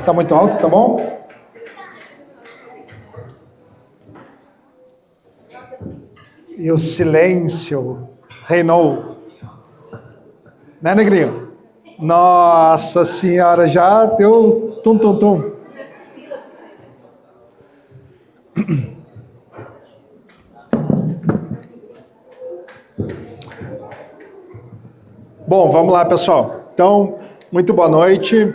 Tá muito alto, tá bom? E o silêncio reinou. Né, Negrinho? Nossa senhora, já deu tum-tum-tum. Bom, vamos lá, pessoal. Então, muito boa noite.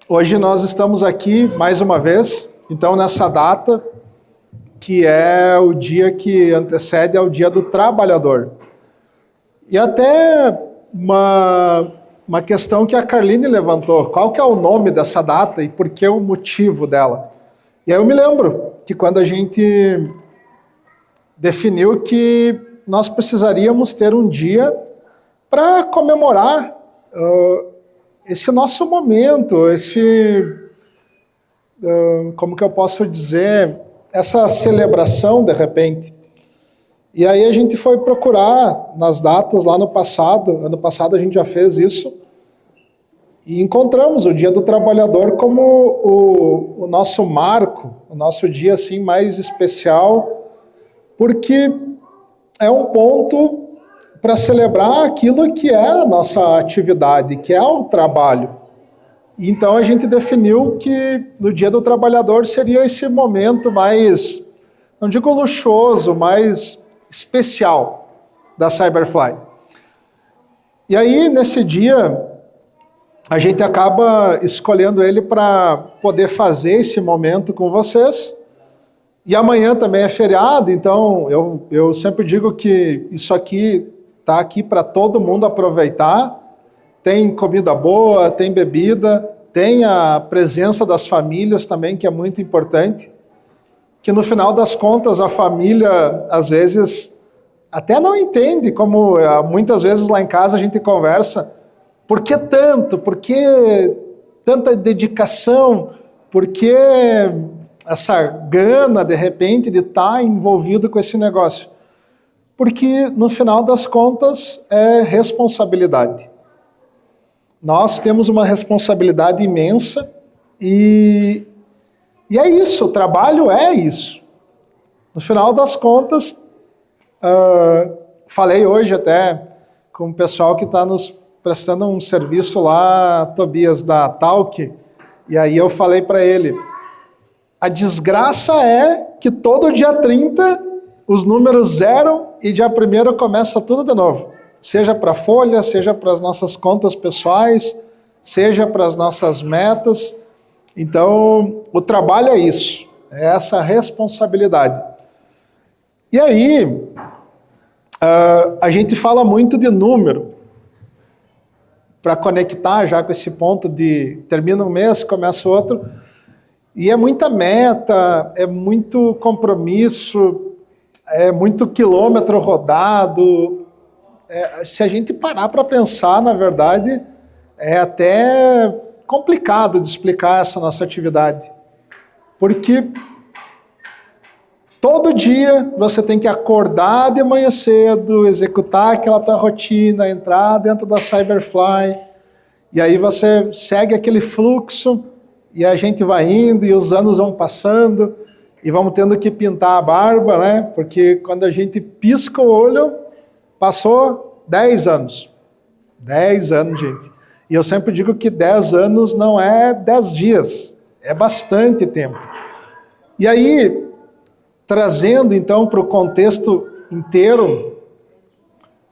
Hoje nós estamos aqui mais uma vez, então nessa data, que é o dia que antecede ao Dia do Trabalhador. E até uma questão que a Carline levantou, qual que é o nome dessa data e por que o motivo dela? E aí eu me lembro que quando a gente definiu que nós precisaríamos ter um dia para comemorar esse nosso momento, como que eu posso dizer, essa celebração de repente. E aí a gente foi procurar nas datas lá no passado, ano passado a gente já fez isso, e encontramos o Dia do Trabalhador como o nosso marco, o nosso dia assim mais especial, porque é um ponto para celebrar aquilo que é a nossa atividade, que é o trabalho. Então a gente definiu que no Dia do Trabalhador seria esse momento mais, não digo luxuoso, mais especial da Cyberfly. E aí nesse dia a gente acaba escolhendo ele para poder fazer esse momento com vocês. E amanhã também é feriado, então eu sempre digo que isso aqui está aqui para todo mundo aproveitar. Tem comida boa, tem bebida, tem a presença das famílias também, que é muito importante. Que no final das contas a família, às vezes, até não entende, como muitas vezes lá em casa a gente conversa, por que tanto? Por que tanta dedicação? Por que essa gana, de repente, de estar envolvido com esse negócio? Porque, no final das contas, é responsabilidade. Nós temos uma responsabilidade imensa e é isso, o trabalho é isso. No final das contas, falei hoje até com o pessoal que está nos prestando um serviço lá, Tobias, da Talk, e aí eu falei para ele, a desgraça é que todo dia 30 os números zeram e dia 1º começa tudo de novo. Seja para a folha, seja para as nossas contas pessoais, seja para as nossas metas. Então, o trabalho é isso, é essa responsabilidade. E aí, a gente fala muito de número, para conectar já com esse ponto de termina um mês, começa outro, e é muita meta, é muito compromisso, é muito quilômetro rodado. Se a gente parar para pensar, na verdade, é até complicado de explicar essa nossa atividade. Porque todo dia você tem que acordar de manhã cedo, executar aquela tua rotina, entrar dentro da Cyberfly, e aí você segue aquele fluxo, e a gente vai indo, e os anos vão passando, e vamos tendo que pintar a barba, né? Porque quando a gente pisca o olho, passou 10 anos. 10 anos, gente. E eu sempre digo que 10 anos não é 10 dias, é bastante tempo. E aí, trazendo então para o contexto inteiro,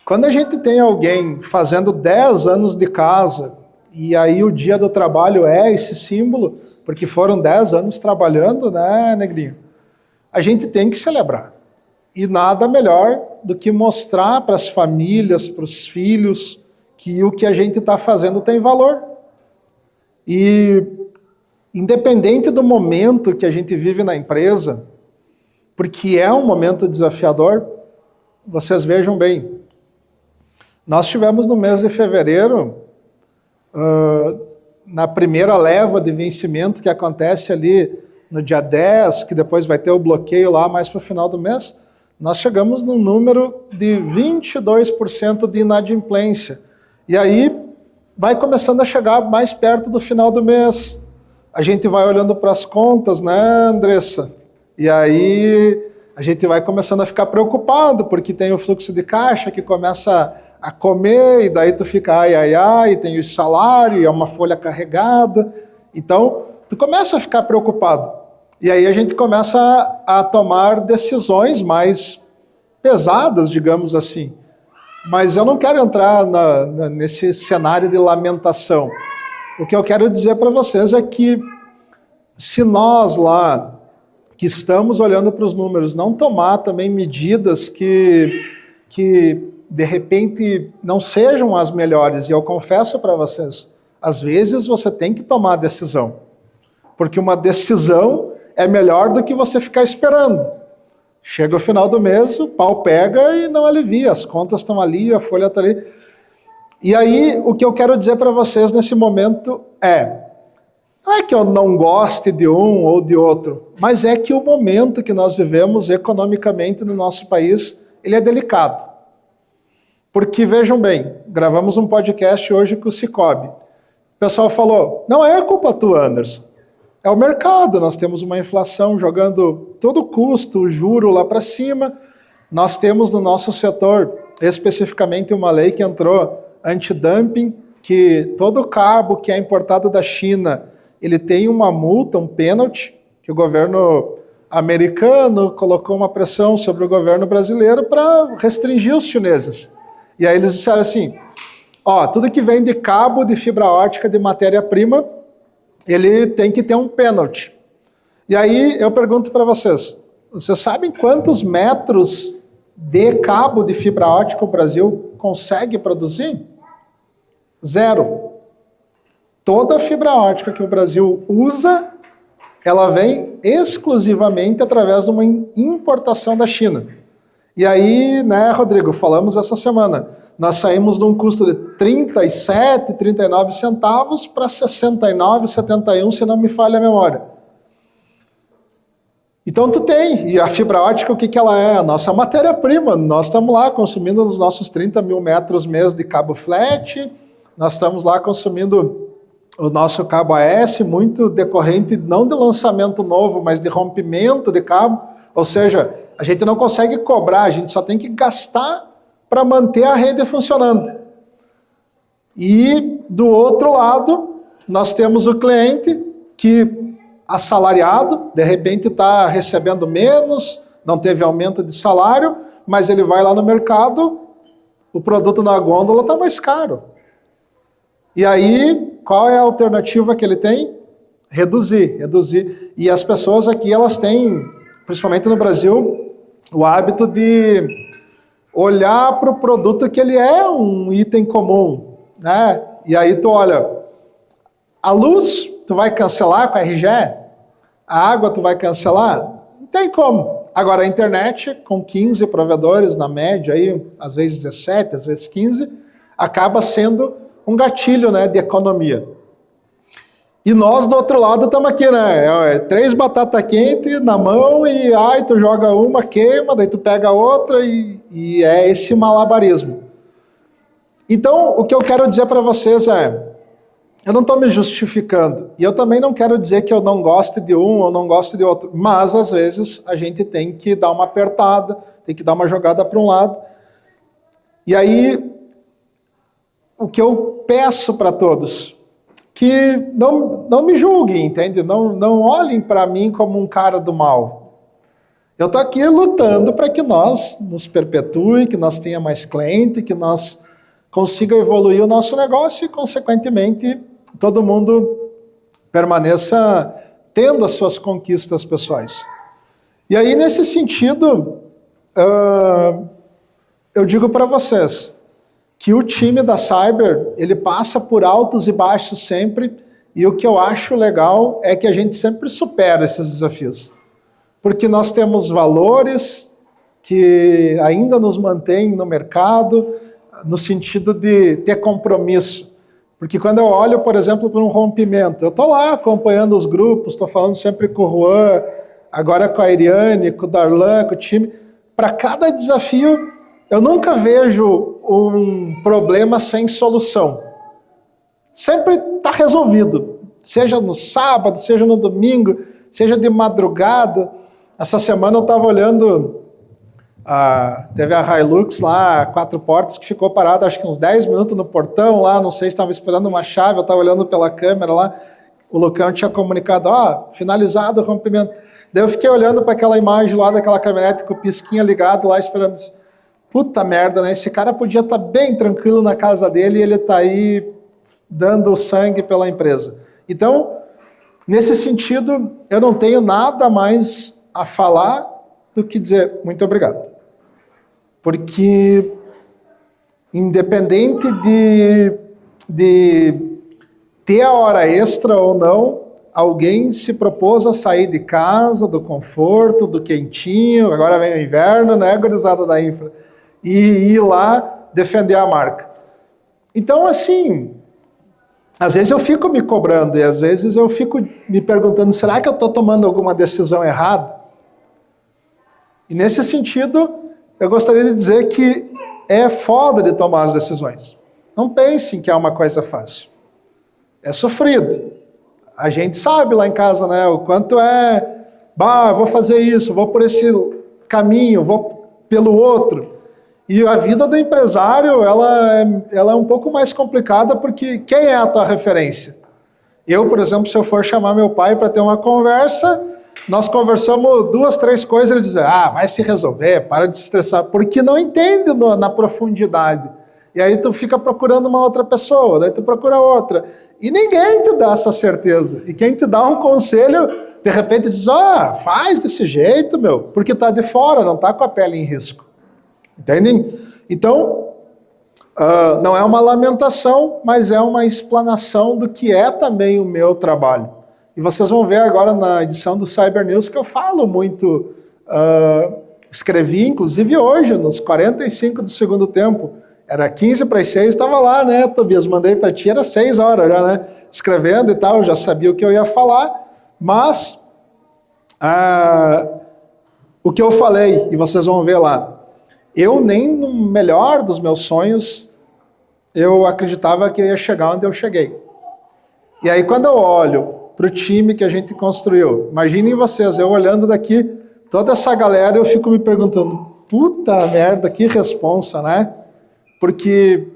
quando a gente tem alguém fazendo 10 anos de casa, e aí o Dia do Trabalho é esse símbolo, porque foram 10 anos trabalhando, né, Negrinho? A gente tem que celebrar. E nada melhor do que mostrar para as famílias, para os filhos, que o que a gente está fazendo tem valor. E independente do momento que a gente vive na empresa, porque é um momento desafiador, vocês vejam bem, nós tivemos no mês de fevereiro, na primeira leva de vencimento que acontece ali no dia 10, que depois vai ter o bloqueio lá mais para o final do mês, nós chegamos num número de 22% de inadimplência. E aí, vai começando a chegar mais perto do final do mês. A gente vai olhando para as contas, né, Andressa? E aí a gente vai começando a ficar preocupado, porque tem o fluxo de caixa que começa a comer, e daí tu fica ai, ai, ai, tem o salário, e é uma folha carregada. Então, tu começa a ficar preocupado. E aí a gente começa a tomar decisões mais pesadas, digamos assim. Mas eu não quero entrar nesse cenário de lamentação. O que eu quero dizer para vocês é que se nós lá, que estamos olhando para os números, não tomar também medidas que de repente não sejam as melhores, e eu confesso para vocês, às vezes você tem que tomar a decisão, porque uma decisão é melhor do que você ficar esperando. Chega o final do mês, o pau pega e não alivia, as contas estão ali, a folha está ali. E aí, o que eu quero dizer para vocês nesse momento não é que eu não goste de um ou de outro, mas é que o momento que nós vivemos economicamente no nosso país, ele é delicado. Porque, vejam bem, gravamos um podcast hoje com o Cicobi. O pessoal falou, não é culpa tua, Anderson. É o mercado, nós temos uma inflação jogando todo o custo, o juro lá para cima. Nós temos no nosso setor, especificamente, uma lei que entrou anti-dumping, que todo cabo que é importado da China, ele tem uma multa, um pênalti, que o governo americano colocou uma pressão sobre o governo brasileiro para restringir os chineses. E aí eles disseram assim, tudo que vem de cabo, de fibra ótica, de matéria-prima, ele tem que ter um pênalti. E aí eu pergunto para vocês sabem quantos metros de cabo de fibra ótica o Brasil consegue produzir? 0. Toda a fibra ótica que o Brasil usa, ela vem exclusivamente através de uma importação da China. E aí, né, Rodrigo, falamos essa semana, nós saímos de um custo de 37, 39 centavos para 69, 71, se não me falha a memória. Então tu tem, e a fibra ótica, o que ela é? A nossa matéria-prima. Nós estamos lá consumindo os nossos 30 mil metros mês de cabo flat, nós estamos lá consumindo o nosso cabo AS, muito decorrente não de lançamento novo, mas de rompimento de cabo, ou seja, a gente não consegue cobrar, a gente só tem que gastar para manter a rede funcionando. E do outro lado, nós temos o cliente que assalariado, de repente está recebendo menos, não teve aumento de salário, mas ele vai lá no mercado, o produto na gôndola está mais caro. E aí, qual é a alternativa que ele tem? Reduzir. E as pessoas aqui, elas têm, principalmente no Brasil, o hábito de olhar para o produto que ele é um item comum, né? E aí tu olha, a luz tu vai cancelar com a RGE? A água tu vai cancelar? Não tem como. Agora a internet, com 15 provedores na média, aí, às vezes 17, às vezes 15, acaba sendo um gatilho, né, de economia. E nós, do outro lado, estamos aqui, né? 3 batatas quentes na mão e tu joga uma, queima, daí tu pega outra e é esse malabarismo. Então, o que eu quero dizer para vocês eu não estou me justificando. E eu também não quero dizer que eu não gosto de um ou não gosto de outro. Mas, às vezes, a gente tem que dar uma apertada, tem que dar uma jogada para um lado. E aí, o que eu peço para todos, que não me julguem, entende? Não olhem para mim como um cara do mal. Eu estou aqui lutando para que nós nos perpetue, que nós tenha mais cliente, que nós consiga evoluir o nosso negócio e, consequentemente, todo mundo permaneça tendo as suas conquistas pessoais. E aí, nesse sentido, eu digo para vocês que o time da Cyber, ele passa por altos e baixos sempre, e o que eu acho legal é que a gente sempre supera esses desafios. Porque nós temos valores que ainda nos mantêm no mercado, no sentido de ter compromisso. Porque quando eu olho, por exemplo, para um rompimento, eu estou lá acompanhando os grupos, estou falando sempre com o Juan, agora com a Iriane, com o Darlan, com o time. Para cada desafio, eu nunca vejo um problema sem solução. sempre está resolvido. Seja no sábado, seja no domingo, seja de madrugada. Essa semana eu estava olhando, teve a Hilux lá, 4 portas, que ficou parada acho que uns 10 minutos no portão lá, não sei se estava esperando uma chave, eu estava olhando pela câmera lá, o Lucão tinha comunicado, finalizado o rompimento. Daí eu fiquei olhando para aquela imagem lá daquela caminhonete com o pisquinha ligado lá, esperando. Puta merda, né? Esse cara podia estar bem tranquilo na casa dele e ele está aí dando sangue pela empresa. Então, nesse sentido, eu não tenho nada mais a falar do que dizer muito obrigado. Porque, independente de ter a hora extra ou não, alguém se propôs a sair de casa, do conforto, do quentinho, agora vem o inverno, né, gurizada da infra, e ir lá defender a marca. Então, assim, às vezes eu fico me cobrando e às vezes eu fico me perguntando, será que eu estou tomando alguma decisão errada? E nesse sentido, eu gostaria de dizer que é foda de tomar as decisões. Não pensem que é uma coisa fácil. É sofrido. A gente sabe lá em casa, né, o quanto vou fazer isso, vou por esse caminho, vou pelo outro. E a vida do empresário, ela é um pouco mais complicada, porque quem é a tua referência? Eu, por exemplo, se eu for chamar meu pai para ter uma conversa, nós conversamos 2, 3 coisas, ele diz, vai se resolver, para de se estressar, porque não entende na profundidade. E aí tu fica procurando uma outra pessoa, daí tu procura outra. E ninguém te dá essa certeza. E quem te dá um conselho, de repente diz, faz desse jeito, meu, porque tá de fora, não tá com a pele em risco. Entendem? Então, não é uma lamentação, mas é uma explanação do que é também o meu trabalho. E vocês vão ver agora na edição do Cyber News que eu falo muito, escrevi inclusive hoje, nos 45 do segundo tempo, era 15 para as 6, estava lá, né, Tobias? Mandei para ti, era 6 horas já, né? Escrevendo e tal, já sabia o que eu ia falar, mas o que eu falei, e vocês vão ver lá, eu nem no melhor dos meus sonhos, eu acreditava que eu ia chegar onde eu cheguei. E aí quando eu olho para o time que a gente construiu, imaginem vocês, eu olhando daqui, toda essa galera, eu fico me perguntando, puta merda, que responsa, né? Porque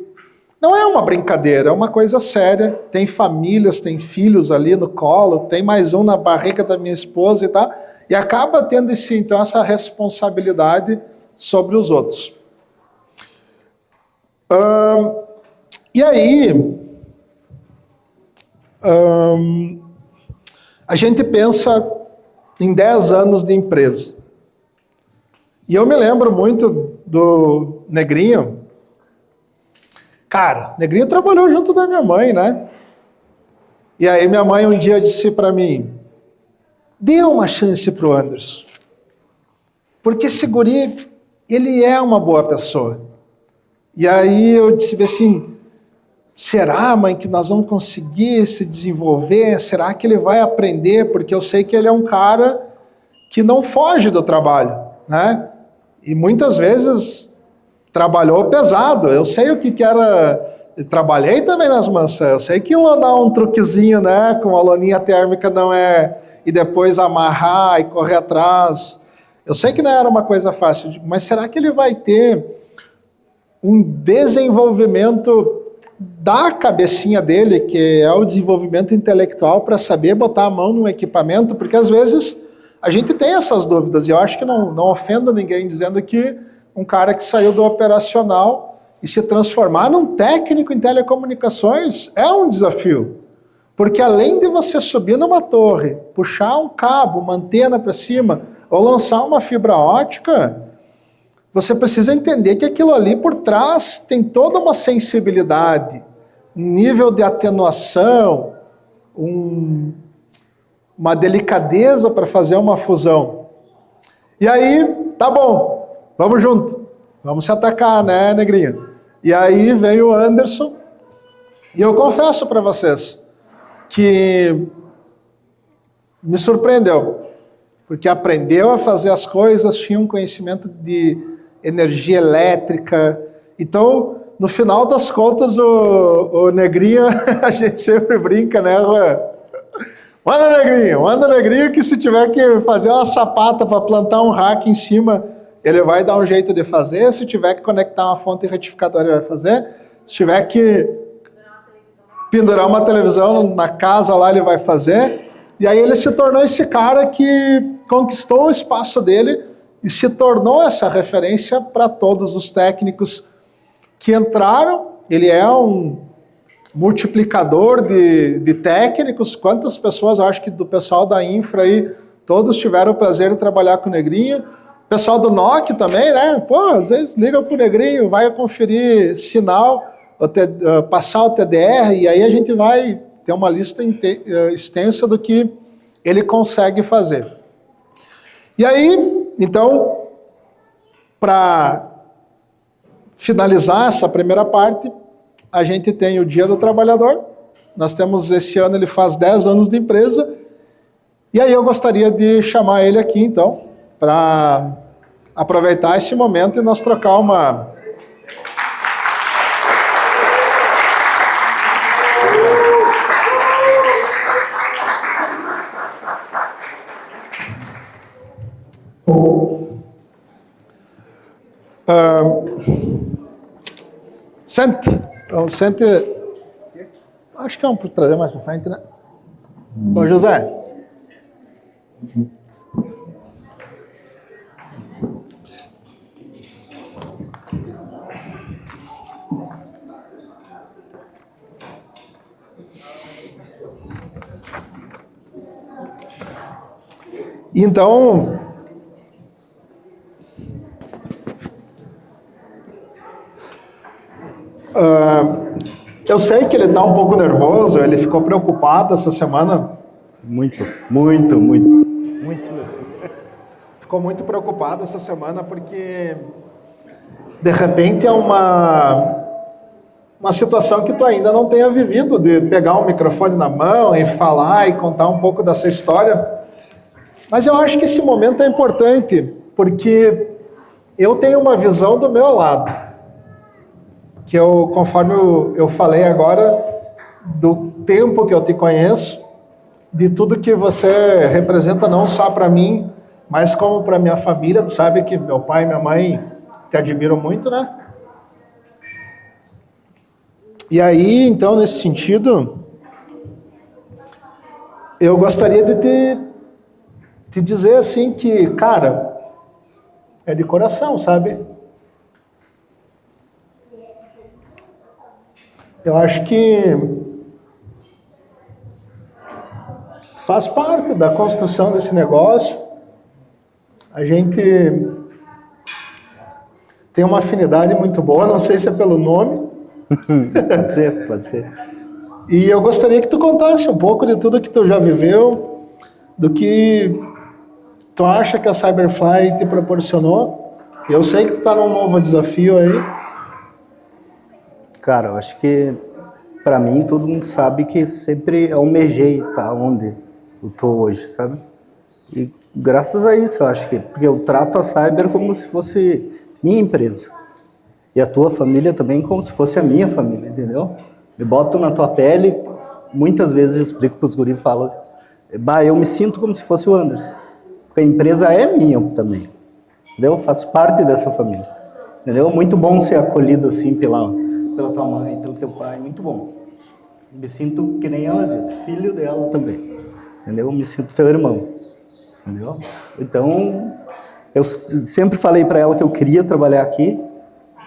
não é uma brincadeira, é uma coisa séria, tem famílias, tem filhos ali no colo, tem mais um na barriga da minha esposa e tal, e acaba tendo então essa responsabilidade sobre os outros. E aí, a gente pensa em 10 anos de empresa. E eu me lembro muito do Negrinho. Cara, Negrinho trabalhou junto da minha mãe, né? E aí minha mãe um dia disse para mim, dê uma chance pro Anderson. Porque esse guri, ele é uma boa pessoa. E aí eu disse assim, será, mãe, que nós vamos conseguir se desenvolver? Será que ele vai aprender? Porque eu sei que ele é um cara que não foge do trabalho, né? E muitas vezes trabalhou pesado. Eu sei o que era... Eu trabalhei também nas mansões. Eu sei que andar um truquezinho, né, com a loninha térmica não é... E depois amarrar e correr atrás... Eu sei que não era uma coisa fácil, mas será que ele vai ter um desenvolvimento da cabecinha dele, que é o desenvolvimento intelectual, para saber botar a mão no equipamento? Porque às vezes a gente tem essas dúvidas, e eu acho que não ofendo ninguém dizendo que um cara que saiu do operacional e se transformar num técnico em telecomunicações é um desafio. Porque além de você subir numa torre, puxar um cabo, uma antena para cima, ou lançar uma fibra ótica, você precisa entender que aquilo ali por trás tem toda uma sensibilidade, um nível de atenuação, uma delicadeza para fazer uma fusão. E aí, tá bom, vamos junto, vamos se atacar, né, Negrinho? E aí veio o Anderson, e eu confesso para vocês que me surpreendeu. Porque aprendeu a fazer as coisas, tinha um conhecimento de energia elétrica. Então, no final das contas, o Negrinho, a gente sempre brinca, né, Juan? Manda Negrinho que se tiver que fazer uma sapata para plantar um rack em cima, ele vai dar um jeito de fazer. Se tiver que conectar uma fonte retificadora, ele vai fazer. Se tiver que pendurar uma televisão na casa lá, ele vai fazer. E aí ele se tornou esse cara que conquistou o espaço dele e se tornou essa referência para todos os técnicos que entraram. Ele é um multiplicador de técnicos. Quantas pessoas, acho que do pessoal da Infra aí, todos tiveram o prazer de trabalhar com o Negrinho. O pessoal do NOC também, né? Pô, às vezes liga pro Negrinho, vai conferir sinal, passar o TDR, e aí a gente vai ter uma lista extensa do que ele consegue fazer. E aí, então, para finalizar essa primeira parte, a gente tem o Dia do Trabalhador. Nós temos, esse ano, ele faz 10 anos de empresa. E aí eu gostaria de chamar ele aqui, então, para aproveitar esse momento e nós trocar uma... Sente. Então, sente. Acho que é um para trazer mais para frente, né? Ô, José. Então, eu sei que ele está um pouco nervoso, ele ficou preocupado essa semana. Muito nervoso. Ficou muito preocupado essa semana porque, de repente, é uma situação que tu ainda não tenha vivido, de pegar um microfone na mão e falar e contar um pouco dessa história. Mas eu acho que esse momento é importante, porque eu tenho uma visão do meu lado, que eu, conforme eu falei agora, do tempo que eu te conheço, de tudo que você representa, não só para mim, mas como para minha família. Tu sabe que meu pai e minha mãe te admiram muito, né? E aí, então, nesse sentido, eu gostaria de te dizer assim que, cara, é de coração, sabe? Eu acho que faz parte da construção desse negócio. A gente tem uma afinidade muito boa, não sei se é pelo nome. Pode ser. E eu gostaria que tu contasse um pouco de tudo que tu já viveu, do que tu acha que a Cyberfly te proporcionou. Eu sei que tu tá num novo desafio aí. Cara, eu acho que, pra mim, todo mundo sabe que sempre almejei estar onde eu tô hoje, sabe? E graças a isso, eu acho que... Porque eu trato a Cyber como se fosse minha empresa. E a tua família também como se fosse a minha família, entendeu? Me boto na tua pele, muitas vezes eu explico pros guris e falo, eu me sinto como se fosse o Anderson. Porque a empresa é minha também, entendeu? Eu faço parte dessa família, entendeu? Muito bom ser acolhido assim pela tua mãe, pelo teu pai, muito bom. Me sinto, que nem ela diz, filho dela também, entendeu? Me sinto seu irmão, entendeu? Então, eu sempre falei para ela que eu queria trabalhar aqui,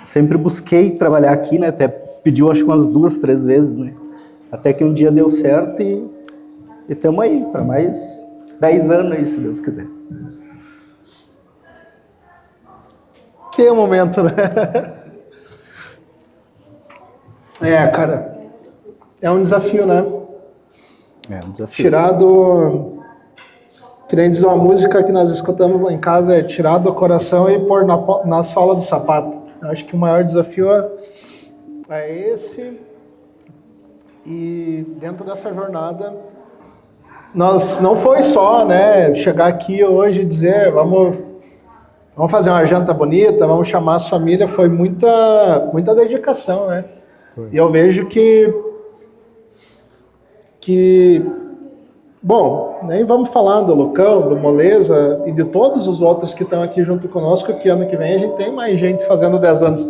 sempre busquei trabalhar aqui, né? Até pediu acho que umas 2, 3 vezes, né? Até que um dia deu certo e estamos aí para mais 10 anos aí, se Deus quiser. Que momento, né? Cara, é um desafio, né? É um desafio. Tirar do... Que nem diz uma música que nós escutamos lá em casa, é tirar do coração e pôr na sola do sapato. Eu acho que o maior desafio é esse. E dentro dessa jornada, nós não foi só, né, chegar aqui hoje e dizer vamos vamos fazer uma janta bonita, vamos chamar as famílias, foi muita dedicação, né? E eu vejo que bom, nem vamos falar do Lucão, do Moleza e de todos os outros que estão aqui junto conosco, que ano que vem a gente tem mais gente fazendo 10 anos.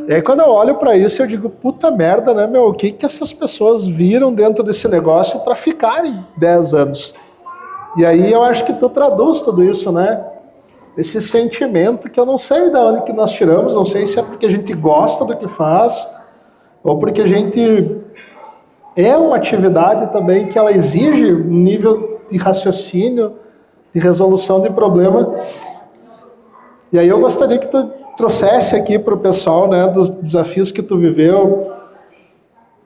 E aí quando eu olho para isso, eu digo, puta merda, né, meu? O que essas pessoas viram dentro desse negócio para ficarem 10 anos? E aí eu acho que tu traduz tudo isso, né? Esse sentimento que eu não sei de onde que nós tiramos, não sei se é porque a gente gosta do que faz, ou porque a gente... É uma atividade também que ela exige um nível de raciocínio, de resolução de problema. E aí eu gostaria que tu trouxesse aqui para o pessoal, né, dos desafios que tu viveu.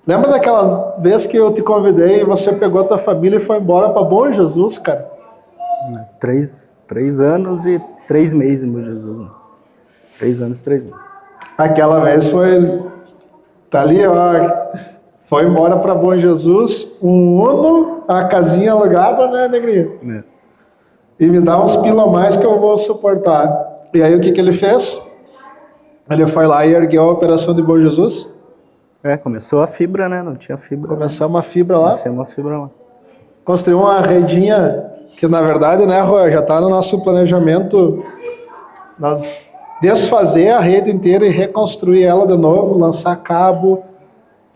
Lembra daquela vez que eu te convidei e você pegou a tua família e foi embora para Bom Jesus, cara? 3 anos e 3 meses em Bom Jesus. Né? 3 anos e 3 meses. Aquela vez foi... Tá ali, ó... Foi embora para Bom Jesus, um Uno, a casinha alugada, né, Negrinho? É. E me dá uns pila a mais que eu vou suportar. E aí o que ele fez? Ele foi lá e ergueu a operação de Bom Jesus. Começou a fibra, né? Não tinha fibra. Começou uma fibra lá. Começou uma fibra lá. Construiu uma redinha que, na verdade, né, Rô, já está no nosso planejamento nós desfazer a rede inteira e reconstruir ela de novo, lançar cabo,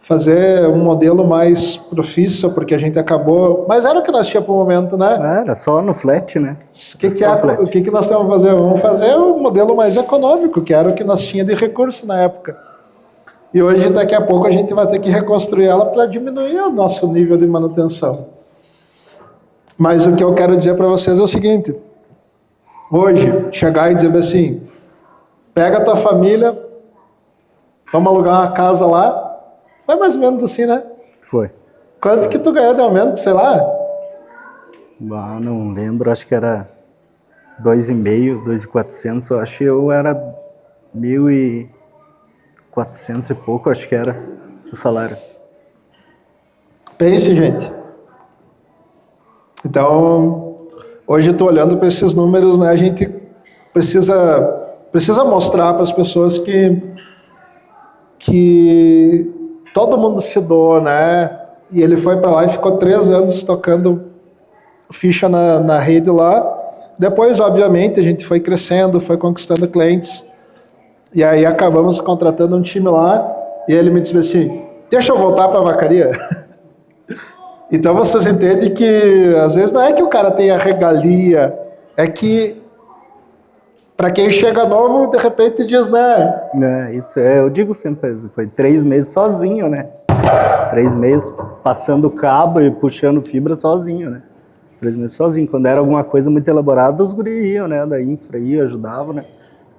fazer um modelo mais profício, porque a gente acabou... Mas era o que nós tínhamos para o momento, né? Era só no flat, né? O que nós temos que fazer? Vamos fazer um modelo mais econômico, que era o que nós tínhamos de recurso na época. E hoje, daqui a pouco, a gente vai ter que reconstruir ela para diminuir o nosso nível de manutenção. Mas o que eu quero dizer para vocês é o seguinte. Hoje, chegar e dizer assim, pega a tua família, vamos alugar uma casa lá. Foi mais ou menos assim, né? Foi. Quanto que tu ganhou de aumento, sei lá? Não lembro, acho que era 2,5, 2.400, eu acho que eu era 1.400 e pouco, acho que era o salário. Pense, gente. Então, hoje eu tô olhando para esses números, né? A gente precisa mostrar para as pessoas que todo mundo se doou, né? E ele foi para lá e ficou 3 anos tocando ficha na rede lá. Depois, obviamente, a gente foi crescendo, foi conquistando clientes. E aí acabamos contratando um time lá. E ele me disse assim, deixa eu voltar para a vacaria. Então vocês entendem que às vezes não é que o cara tenha regalia, é que para quem chega novo, de repente diz, né? Isso é, eu digo sempre, foi 3 meses sozinho, né? 3 meses passando cabo e puxando fibra sozinho, né? 3 meses sozinho. Quando era alguma coisa muito elaborada, os guri iam, né? Da infra iam, ajudavam, né?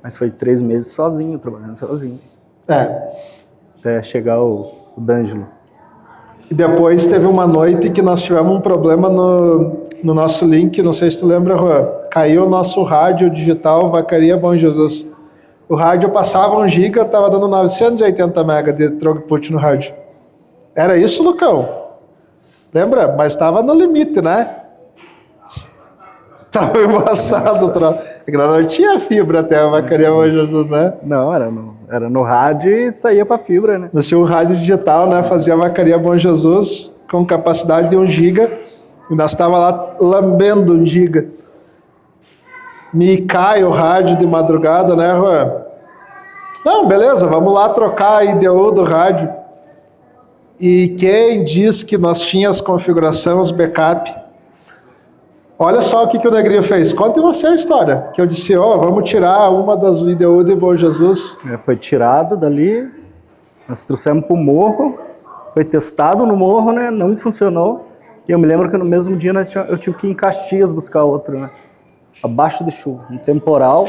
Mas foi 3 meses sozinho, trabalhando sozinho. Até chegar o D'Angelo. E depois teve uma noite que nós tivemos um problema no nosso link, não sei se tu lembra, Juan. Caiu o nosso rádio digital Vacaria Bom Jesus. O rádio passava 1 giga, estava dando 980 mega de throughput no rádio. Era isso, Lucão? Lembra? Mas estava no limite, né? Estava embaçado o troço. Não tinha fibra até a Vacaria Bom Jesus, né? Não, era no rádio e saía para fibra, né? Nós tínhamos um rádio digital, né? Fazia a Vacaria Bom Jesus com capacidade de 1 giga. E nós estávamos lá lambendo 1 giga. Me cai o rádio de madrugada, né, Juan? Não, beleza, vamos lá trocar a IDU do rádio. E quem diz que nós tínhamos configuração, os backup? Olha só o que o Negrinho fez. Conte você a história. Que eu disse, vamos tirar uma das IDU de Bom Jesus. Foi tirado dali, nós trouxemos para o morro, foi testado no morro, né? Não funcionou. E eu me lembro que no mesmo dia eu tive que ir em Caxias buscar outro, né? Abaixo de chuva, um temporal,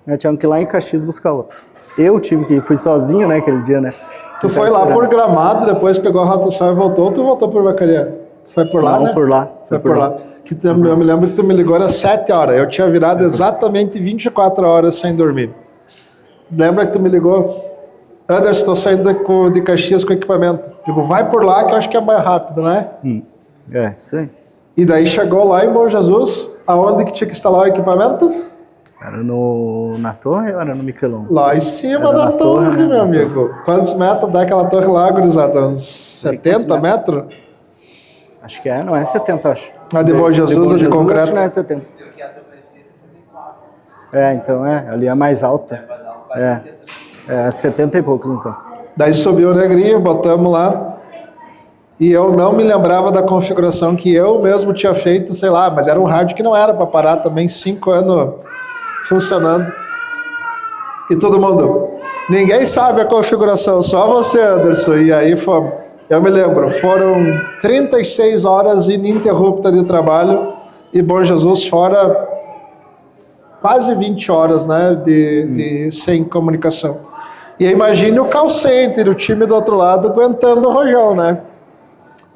né? Tivemos que ir lá em Caxias buscar outro. Eu tive que ir, fui sozinho, né, aquele dia, né? Tu foi lá por Gramado, depois pegou a Rota Sol e voltou, ou tu voltou por Vacaria? Tu foi por lá, não, né? Por lá. Foi por lá. Eu me lembro que tu me ligou às 7 horas, eu tinha virado exatamente 24 horas sem dormir. Lembra que tu me ligou? Anderson, estou saindo de Caxias com equipamento. Digo, vai por lá que eu acho que é mais rápido, né? Isso aí. E daí chegou lá em Bom Jesus, aonde que tinha que instalar o equipamento? Era na torre ou era no Miquelon? Lá em cima Era da na torre, torre, né? meu Na amigo. Quantos metros dá aquela torre lá, gurizada? Uns 70 metros? Acho que não é 70, acho. A de Bom Jesus, a de concreto. Acho que não é 70. Então ali é mais alta. É 70 e poucos, então. Daí subiu o negrinho, botamos lá. E eu não me lembrava da configuração que eu mesmo tinha feito, sei lá, mas era um rádio que não era para parar também, 5 anos funcionando. E todo mundo, ninguém sabe a configuração, só você, Anderson. E aí foi, eu me lembro, foram 36 horas ininterruptas de trabalho e Bom Jesus fora quase 20 horas, né, sem comunicação. E aí imagine o call center, o time do outro lado aguentando o rojão, né?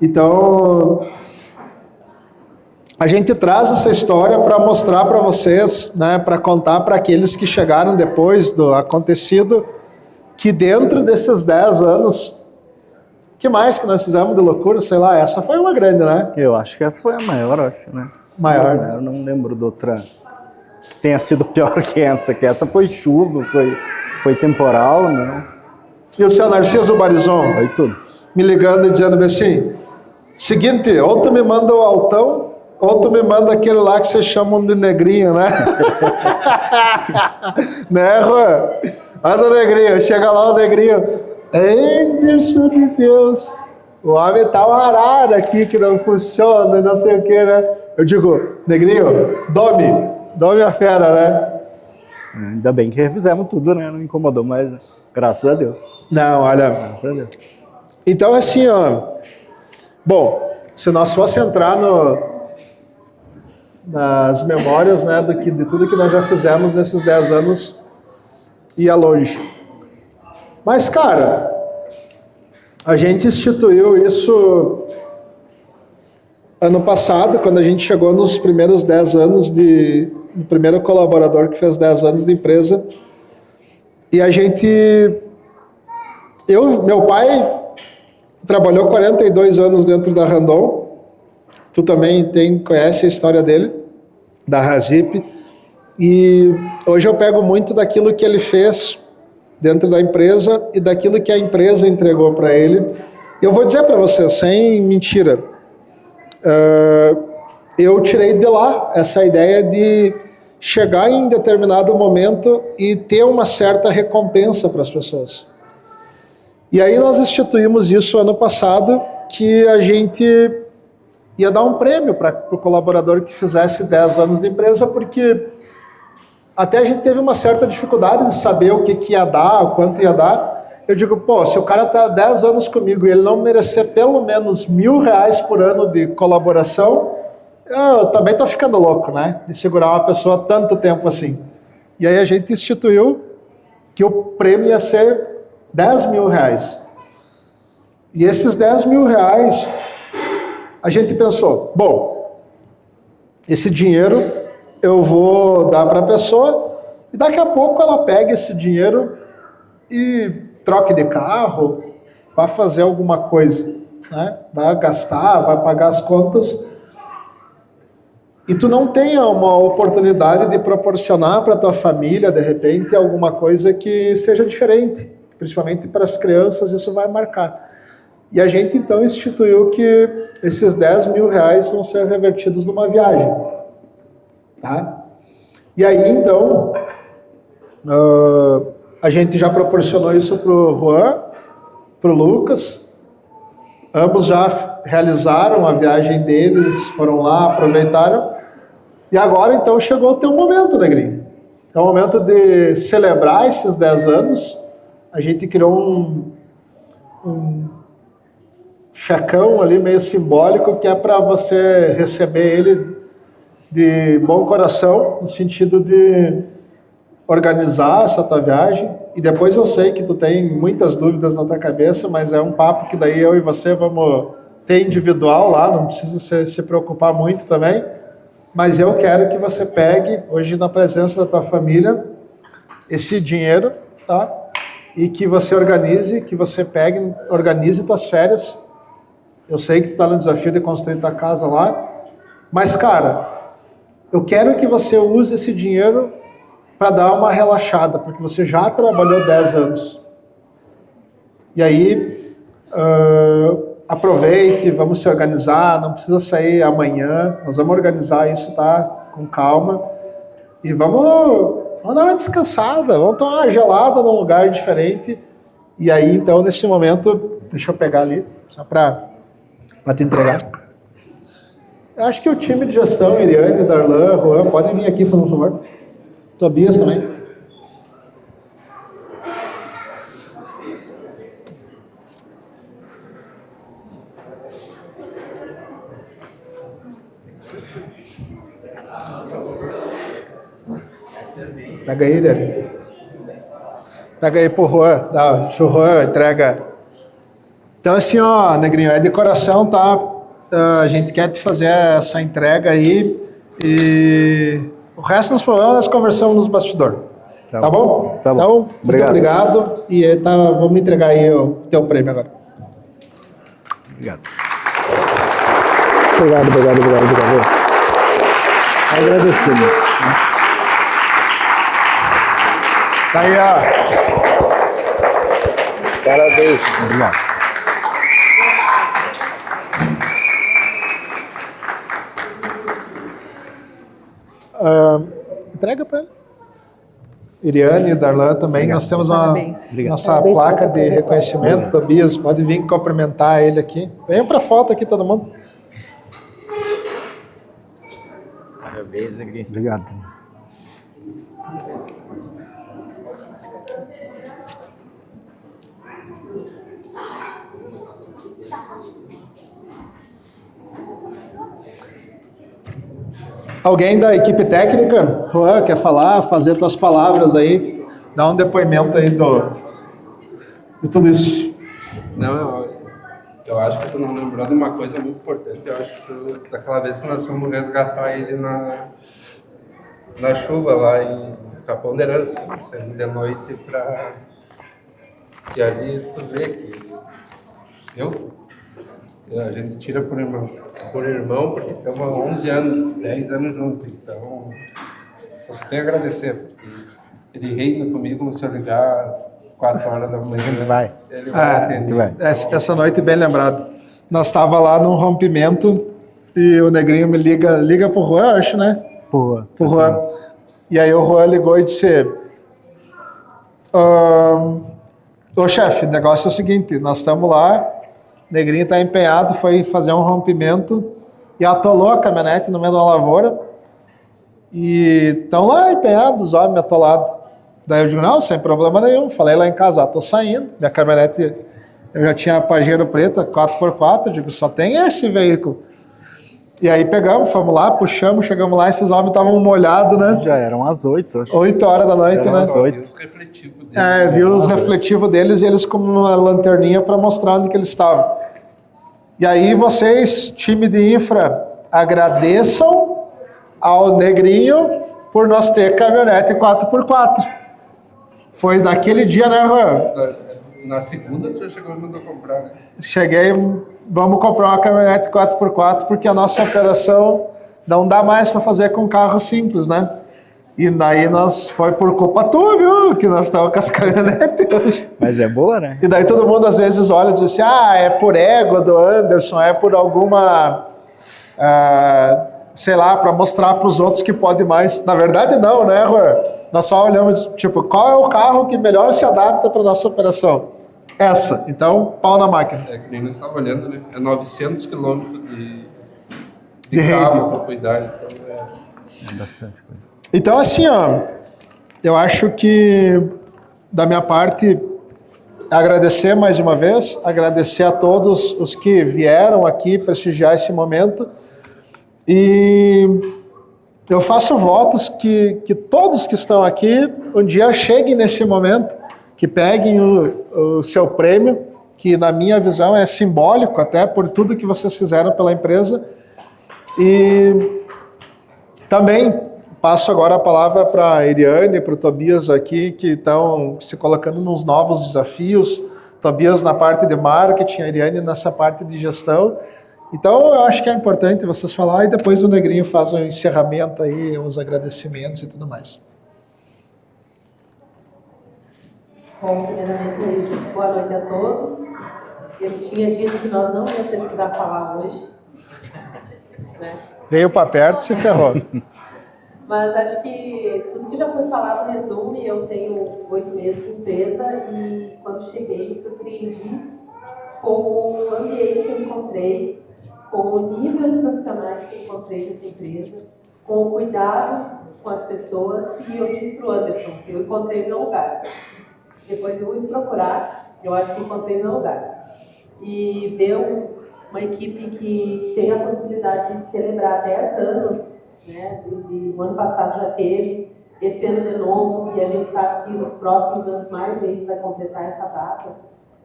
Então, a gente traz essa história para mostrar para vocês, né, para contar para aqueles que chegaram depois do acontecido, que dentro desses 10 anos, que mais que nós fizemos de loucura, sei lá, essa foi uma grande, né? Eu acho que essa foi a maior, né? Maior. Eu não lembro de outra que tenha sido pior que essa foi chuva, foi temporal, né? E o seu Narciso Barizon? Foi tudo. Me ligando e dizendo assim, seguinte, ou tu me manda o altão, ou tu me manda aquele lá que vocês chamam de negrinho, né? Né, Juan? Manda o negrinho, chega lá o negrinho. Anderson de Deus, o homem tá uma arara aqui que não funciona, não sei o que, né? Eu digo, negrinho, dome a fera, né? Ainda bem que refizemos tudo, né? Não incomodou mais, né? Graças a Deus. Não, olha... Graças a Deus. Então, assim, ó... Bom, se nós fosse entrar nas memórias, né, de tudo que nós já fizemos nesses 10 anos, ia longe. Mas, cara, a gente instituiu isso ano passado, quando a gente chegou nos primeiros 10 anos o primeiro colaborador que fez 10 anos de empresa. E a gente... Meu pai trabalhou 42 anos dentro da Randon. Tu também conhece a história dele, da Razip. E hoje eu pego muito daquilo que ele fez dentro da empresa e daquilo que a empresa entregou para ele. Eu vou dizer para você, sem mentira, eu tirei de lá essa ideia de chegar em determinado momento e ter uma certa recompensa para as pessoas. E aí nós instituímos isso ano passado, que a gente ia dar um prêmio para o colaborador que fizesse 10 anos de empresa, porque até a gente teve uma certa dificuldade de saber o que ia dar, o quanto ia dar. Eu digo, pô, se o cara está 10 anos comigo e ele não merecer pelo menos R$1.000 por ano de colaboração, eu também estou ficando louco, né? De segurar uma pessoa tanto tempo assim. E aí a gente instituiu que o prêmio ia ser R$10.000. E esses R$10.000, a gente pensou, bom, esse dinheiro eu vou dar para a pessoa e daqui a pouco ela pega esse dinheiro e troque de carro, vai fazer alguma coisa, né? Vai gastar, vai pagar as contas. E tu não tenha uma oportunidade de proporcionar para tua família, de repente, alguma coisa que seja diferente. Principalmente para as crianças, isso vai marcar. E a gente, então, instituiu que esses R$10.000 vão ser revertidos numa viagem. Tá? E aí, então, a gente já proporcionou isso para o Juan, para o Lucas. Ambos já realizaram a viagem deles, foram lá, aproveitaram. E agora, então, chegou o teu momento, Negrinho. É o momento de celebrar esses 10 anos. A gente criou um checão ali meio simbólico que é para você receber ele de bom coração, no sentido de organizar essa tua viagem. E depois eu sei que tu tem muitas dúvidas na tua cabeça, mas é um papo que daí eu e você vamos ter individual lá, não precisa se preocupar muito também. Mas eu quero que você pegue, hoje na presença da tua família, esse dinheiro, tá? E que você organize, que você pegue, organize tuas férias. Eu sei que tu tá no desafio de construir tua casa lá, mas, cara, eu quero que você use esse dinheiro para dar uma relaxada, porque você já trabalhou 10 anos. E aí, aproveite, vamos se organizar, não precisa sair amanhã, nós vamos organizar isso, tá? Com calma. E vamos dar uma descansada, vamos tomar uma gelada num lugar diferente. E aí, então, nesse momento, deixa eu pegar ali, só para te entregar. Eu acho que o time de gestão, Iriane, Darlan, Juan, podem vir aqui, fazendo um favor. Tobias também. Pega aí, Iriane. Pega aí pro Juan, deixa o Juan, entrega. Então, assim, ó, Negrinho, é de coração, tá? A gente quer te fazer essa entrega aí e o resto dos problemas nós conversamos nos bastidores. Tá bom? Tá bom. Então, muito obrigado e vamos entregar aí o teu prêmio agora. Obrigado. Obrigado. Agradecendo. Tá aí, ó. Parabéns. Obrigado. Entrega para ele. Iriane e Darlan também. Obrigado. Nós temos nossa placa de reconhecimento. Tobias, pode vir cumprimentar ele aqui. Venham para a foto aqui, todo mundo. Parabéns, Negrinho. Obrigado. Alguém da equipe técnica, Juan, quer falar, fazer tuas palavras aí, dar um depoimento aí de tudo isso. Não, eu acho que tu não lembrou de uma coisa muito importante. Eu acho que daquela vez que nós fomos resgatar ele na chuva lá em Capão de Herança, saindo de noite pra... E ali tu vê que a gente tira por irmão, porque estamos há 11 anos, 10 anos juntos, então eu só tenho a agradecer, porque ele reina comigo, se eu ligar 4 horas da manhã, ele vai atender. Essa noite bem lembrado. Nós estava lá num rompimento e o Negrinho me liga pro Juan, acho, né? Pro Juan. E aí o Juan ligou e disse: ô chefe, o negócio é o seguinte, nós estamos lá, o Negrinho está empenhado, foi fazer um rompimento e atolou a caminhonete no meio da lavoura e estão lá empenhados, os homens atolados. Daí eu digo, não, sem problema nenhum, falei lá em casa, tô saindo, minha caminhonete, eu já tinha a Pajero preta, 4x4, digo, só tem esse veículo. E aí pegamos, fomos lá, puxamos, chegamos lá, esses homens estavam molhados, né? Já eram às 8, acho. 8 horas da noite, né? Viu os refletivos deles. Viu os refletivos deles e eles com uma lanterninha para mostrar onde que eles estavam. E aí vocês, time de infra, agradeçam ao Negrinho por nós ter caminhonete 4x4. Foi daquele dia, né, Juan? Na segunda tu já chegou e mandou comprar, né? Cheguei, vamos comprar uma caminhonete 4x4 porque a nossa operação não dá mais para fazer com carro simples, né? E daí foi por culpa tua, viu? Que nós estamos com as caminhonetes hoje. Mas é boa, né? E daí todo mundo às vezes olha e diz assim, é por ego do Anderson, é por alguma, sei lá, para mostrar para os outros que pode mais. Na verdade não, né, Juan? Nós só olhamos, tipo, qual é o carro que melhor se adapta para a nossa operação? Essa. Então, pau na máquina. É que nem nós estávamos olhando, né? É 900 quilômetros de carro para cuidar. Então é bastante coisa. Então, assim, ó, eu acho que, da minha parte, agradecer mais uma vez, agradecer a todos os que vieram aqui prestigiar esse momento e eu faço votos que todos que estão aqui um dia cheguem nesse momento, que peguem o seu prêmio, que na minha visão é simbólico até por tudo que vocês fizeram pela empresa. E também passo agora a palavra para a Iriane e para o Tobias aqui, que estão se colocando nos novos desafios. Tobias na parte de marketing, a Iriane nessa parte de gestão. Então, eu acho que é importante vocês falar e depois o Negrinho faz um encerramento aí, uns agradecimentos e tudo mais. Bom, primeiramente, eu disse boa noite a todos. Ele tinha dito que nós não íamos precisar falar hoje. Né? Veio para perto e se ferrou. Mas acho que tudo que já foi falado resume. Eu tenho 8 meses de empresa e quando cheguei me surpreendi com o ambiente que eu encontrei, com o nível de profissionais que eu encontrei nessa empresa, com o cuidado com as pessoas. E eu disse para o Anderson, eu encontrei meu lugar. Depois de muito procurar, eu acho que encontrei meu lugar. E ver uma equipe que tem a possibilidade de celebrar 10 anos, né? O ano passado já teve, esse ano de novo, e a gente sabe que nos próximos anos mais gente vai completar essa data.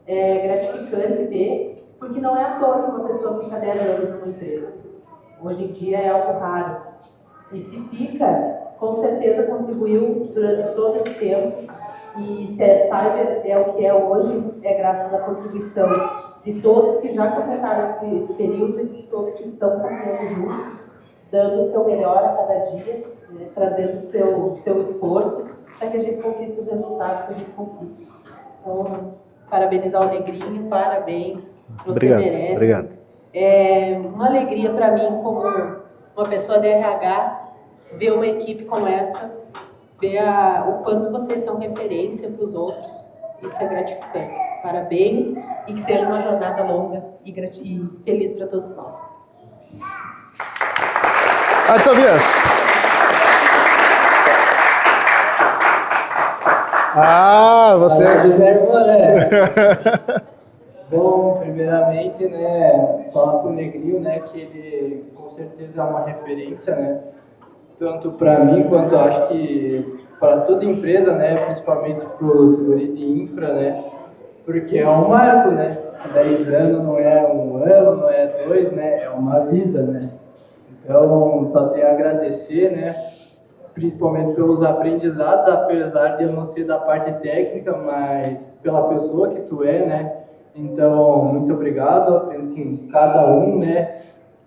É gratificante ver, porque não é à toa que uma pessoa fica 10 anos numa empresa. Hoje em dia é algo raro. E se fica, com certeza contribuiu durante todo esse tempo. E se a Cyber é o que é hoje, é graças à contribuição de todos que já completaram esse período e de todos que estão caminhando junto, dando o seu melhor a cada dia, né, trazendo o seu esforço para que a gente conquiste os resultados que a gente conquista. Então, parabenizar o Negrinho, parabéns, você merece. Obrigado. É uma alegria para mim, como uma pessoa de RH, ver uma equipe como essa, ver o quanto vocês são referência para os outros. Isso é gratificante. Parabéns e que seja uma jornada longa e feliz para todos nós. Aí, Tobias. Você... Bom, primeiramente, né, falar com o Negrinho, né, que ele com certeza é uma referência, né, tanto para mim quanto acho que para toda empresa, né, principalmente para o seguro de infra, né, porque é um marco, né, 10 anos não é um ano, não é 2, né, é uma vida, né. Então, só tenho a agradecer, né, principalmente pelos aprendizados, apesar de eu não ser da parte técnica, mas pela pessoa que tu é, né. Então, muito obrigado, aprendo com cada um, né,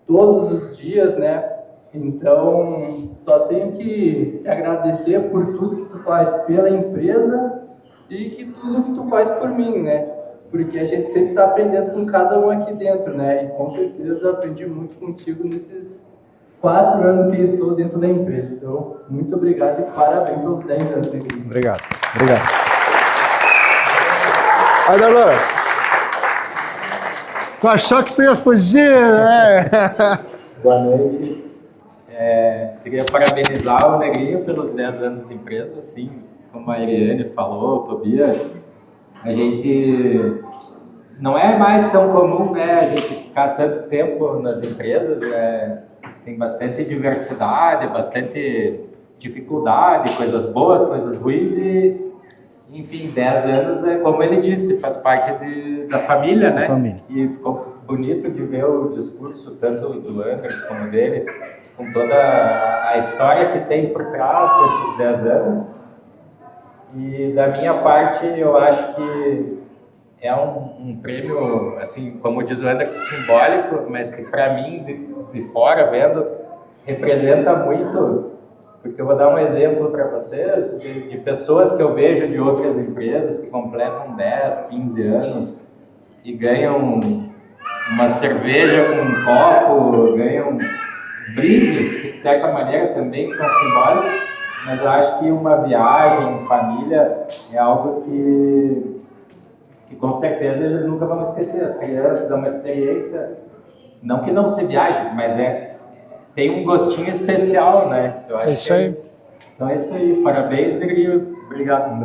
todos os dias, né. Então, só tenho que te agradecer por tudo que tu faz pela empresa e que tudo que tu faz por mim, né? Porque a gente sempre está aprendendo com cada um aqui dentro, né? E com certeza eu aprendi muito contigo nesses 4 anos que estou dentro da empresa. Então, muito obrigado e parabéns pelos 10 anos. Obrigado. Aí, Darlan. Tu achou que tu ia fugir, né? Boa noite. Queria parabenizar o Negrinho pelos 10 anos de empresa, assim, como a Eliane falou, o Tobias. A gente não é mais tão comum, né, a gente ficar tanto tempo nas empresas, né? Tem bastante diversidade, bastante dificuldade, coisas boas, coisas ruins e, enfim, 10 anos, como ele disse, faz parte da família, né? E ficou bonito de ver o discurso, tanto do Anderson como dele, com toda a história que tem por trás desses 10 anos. E da minha parte, eu acho que é um prêmio, assim, como diz o Anderson, simbólico, mas que para mim, de fora, vendo, representa muito, porque eu vou dar um exemplo para vocês de pessoas que eu vejo de outras empresas que completam 10, 15 anos e ganham uma cerveja com um copo, ganham brindes, que de certa maneira também são simbólicos, mas eu acho que uma viagem em família é algo que com certeza eles nunca vão esquecer. As crianças é uma experiência, não que não se viaje, mas tem um gostinho especial, né? Eu acho isso aí. Então é isso aí, parabéns, Negrinho. Obrigado.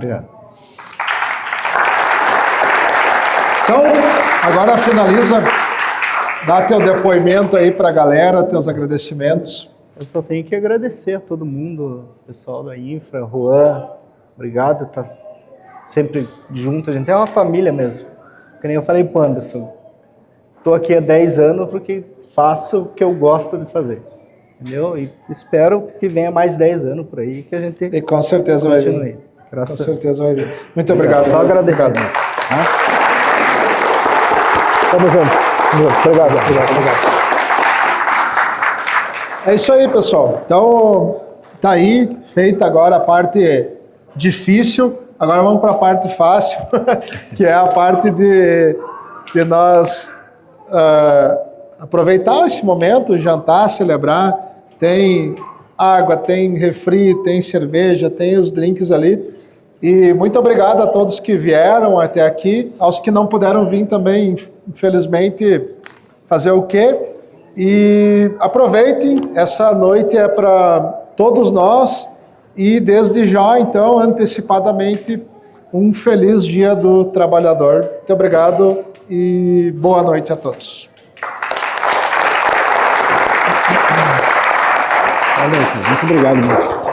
Então, agora finaliza, dá teu depoimento aí pra galera, teus agradecimentos. Eu só tenho que agradecer a todo mundo, pessoal da Infra, Juan, obrigado, tá sempre junto, a gente é uma família mesmo. Que nem eu falei pro Anderson, tô aqui há 10 anos porque faço o que eu gosto de fazer, entendeu? E espero que venha mais 10 anos por aí, que a gente e com certeza continue. vai vir. Com certeza vai vir. Muito obrigado. Só agradecer. Obrigado. Tamo junto. Obrigado. É isso aí, pessoal. Então, tá aí, feita agora a parte difícil. Agora vamos para a parte fácil, que é a parte de nós aproveitar esse momento, jantar, celebrar. Tem água, tem refri, tem cerveja, tem os drinks ali. E muito obrigado a todos que vieram até aqui, aos que não puderam vir também, infelizmente, fazer o quê? E aproveitem, essa noite é para todos nós e desde já, então, antecipadamente, um feliz Dia do Trabalhador. Muito obrigado e boa noite a todos. Muito obrigado, Marcos.